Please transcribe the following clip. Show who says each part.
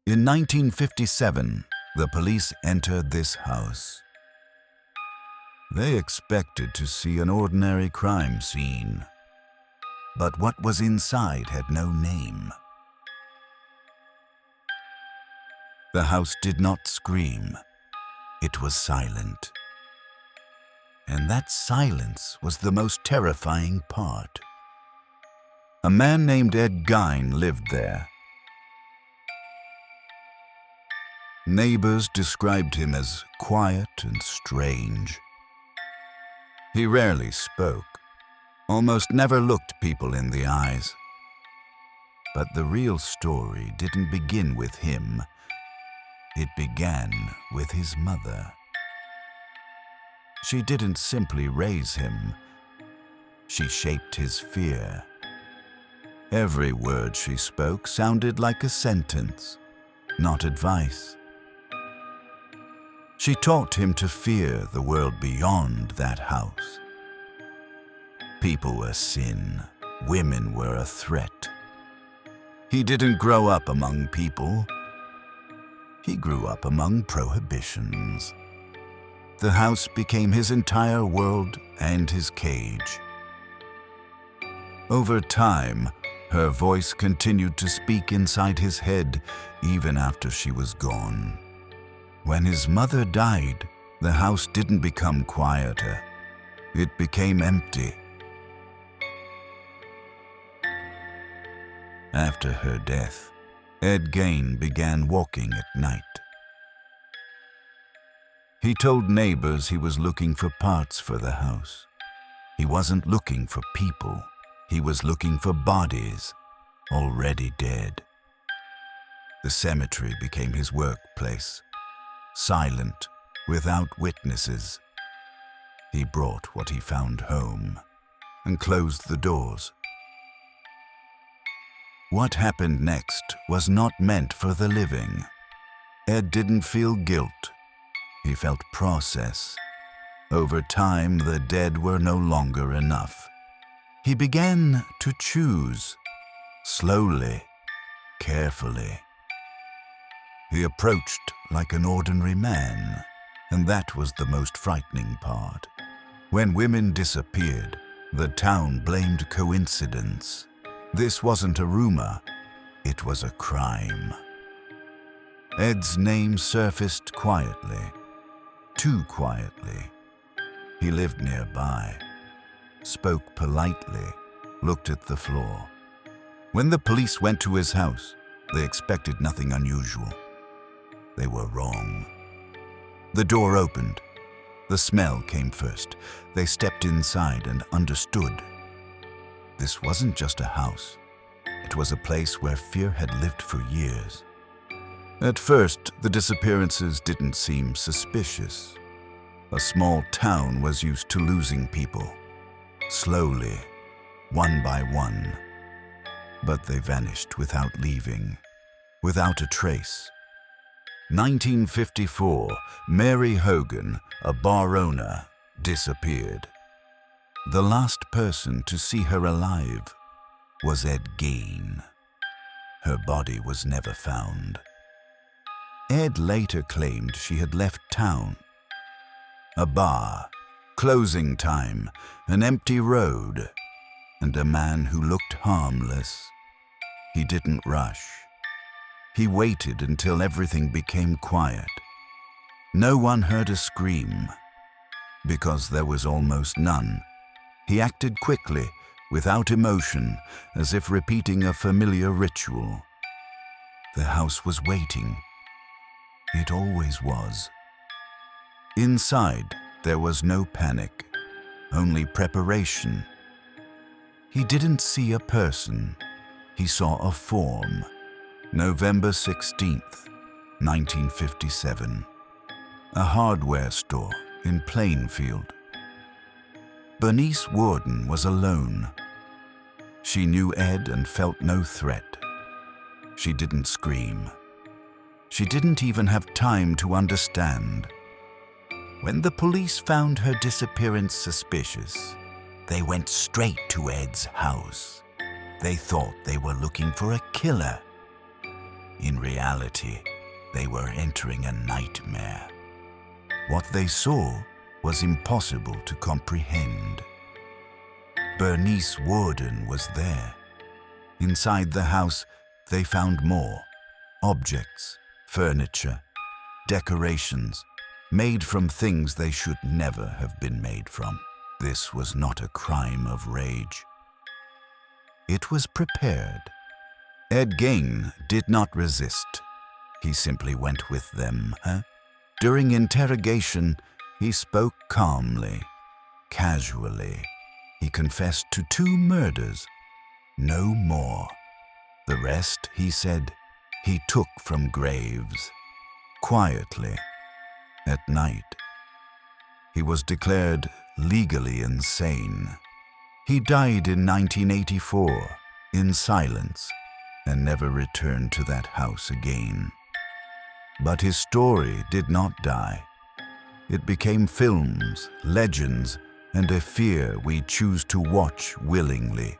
Speaker 1: In 1957, the police entered this house. They expected to see an ordinary crime scene, but what was inside had no name. The house did not scream. It was silent. And that silence was the most terrifying part. A man named Ed Gein lived there. Neighbors described him as quiet and strange. He rarely spoke, almost never looked people in the eyes. But the real story didn't begin with him. It began with his mother. She didn't simply raise him. She shaped his fear. Every word she spoke sounded like a sentence, not advice. She taught him to fear the world beyond that house. People were sin. Women were a threat. He didn't grow up among people. He grew up among prohibitions. The house became his entire world and his cage. Over time, her voice continued to speak inside his head even after she was gone. When his mother died, the house didn't become quieter. It became empty. After her death, Ed Gein began walking at night. He told neighbors he was looking for parts for the house. He wasn't looking for people. He was looking for bodies, already dead. The cemetery became his workplace. Silent, without witnesses. He brought what he found home and closed the doors. What happened next was not meant for the living. Ed didn't feel guilt. He felt process. Over time, the dead were no longer enough. He began to choose, slowly, carefully. He approached like an ordinary man, and that was the most frightening part. When women disappeared, the town blamed coincidence. This wasn't a rumor, it was a crime. Ed's name surfaced quietly, too quietly. He lived nearby, spoke politely, looked at the floor. When the police went to his house, they expected nothing unusual. They were wrong. The door opened. The smell came first. They stepped inside and understood. This wasn't just a house. It was a place where fear had lived for years. At first, the disappearances didn't seem suspicious. A small town was used to losing people. Slowly, one by one. But they vanished without leaving, without a trace. 1954, Mary Hogan, a bar owner, disappeared. The last person to see her alive was Ed Gein. Her body was never found. Ed later claimed she had left town. A bar, closing time, an empty road, and a man who looked harmless. He didn't rush. He waited until everything became quiet. No one heard a scream. Because there was almost none, he acted quickly, without emotion, as if repeating a familiar ritual. The house was waiting. It always was. Inside, there was no panic, only preparation. He didn't see a person. He saw a form. November 16th, 1957. A hardware store in Plainfield. Bernice Warden was alone. She knew Ed and felt no threat. She didn't scream. She didn't even have time to understand. When the police found her disappearance suspicious, they went straight to Ed's house. They thought they were looking for a killer. In reality, they were entering a nightmare. What they saw was impossible to comprehend. Bernice Warden was there. Inside the house, they found more objects, furniture, decorations, made from things they should never have been made from. This was not a crime of rage. It was prepared. Ed Gein did not resist. He simply went with them. During interrogation, he spoke calmly, casually. He confessed to 2 murders, no more. The rest, he said, he took from graves, quietly, at night. He was declared legally insane. He died in 1984, in silence, and never returned to that house again. But his story did not die. It became films, legends, and a fear we choose to watch willingly.